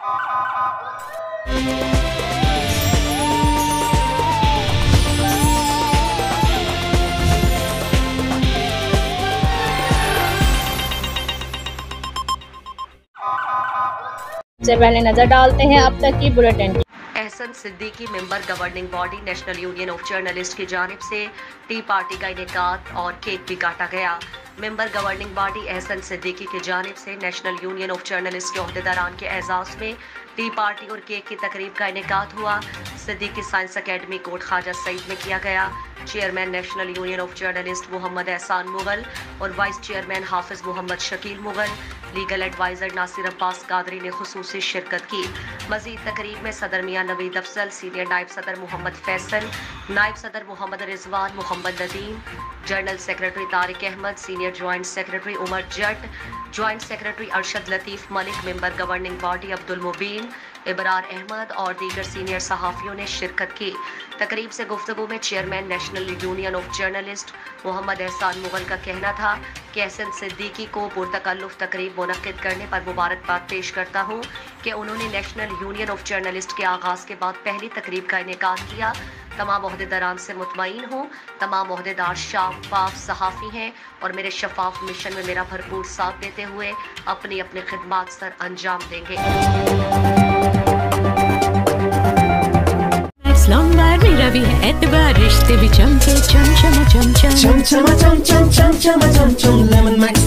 सबसे पहले नजर डालते हैं अब तक की बुलेटिन की। Ehsan Siddiqui member governing body national union of journalist की जानिब से टी पार्टी का इनेकाद और केक भी काटा गया। Member governing body Ehsan Siddiqui की जानिब से नेशनल यूनियन ऑफ जर्नलिस्ट के ओहदेदारान के एजाज़ में टी पार्टी और केक की तकरीब का इनेकाद हुआ। सिद्दीकी साइंस अकेडमी कोट ख्वाजा सईद में किया गया। Chairman national union of journalist Mohammad Ehsan Mughal और vice chairman Hafiz Mohammad Shakeel Mughal, legal adviser Nasir Abbas Qadri ने खुसूसी शिरकत की। मज़ीद तकरीब में सदर मियाँ नवीद अफजल, सीनियर नायब सदर मोहम्मद फैसल, नायब सदर Mohammad Rizwan Mohammad Nadeem, general secretary Tariq Ahmed, senior joint secretary Umar Jat, joint secretary Arshad Latif Malik, member governing body Abdul Mubeen, Ibrar Ahmed और दीगर सीनियर सहाफ़ियों ने शिरकत की। तकरीब से गुफ्तगू में chairman national union of journalist Mohammad Ehsan Mughal का कहना था कि एहसन सिद्दीकी को पुरतकल्लुफ़ तकरीब मुनक्किद करने पर मुबारकबाद पेश करता हूँ कि उन्होंने नेशनल यूनियन ऑफ जर्नलिस्ट के आगाज़ के बाद पहली तकरीब का इनेकाद किया। तमाम ओहदेदारान से मुतमईन हूँ। तमाम ओहदेदार शफाफ सहाफ़ी हैं और मेरे शफाफ मिशन में मेरा भरपूर साथ देते हुए अपनी अपनी खिदमात सर अंजाम देंगे। मेरा भी है एतबार, रिश्ते भी चमके चम चम चम चम चम चम चम चम चम चम चम चम लेमन मैक्स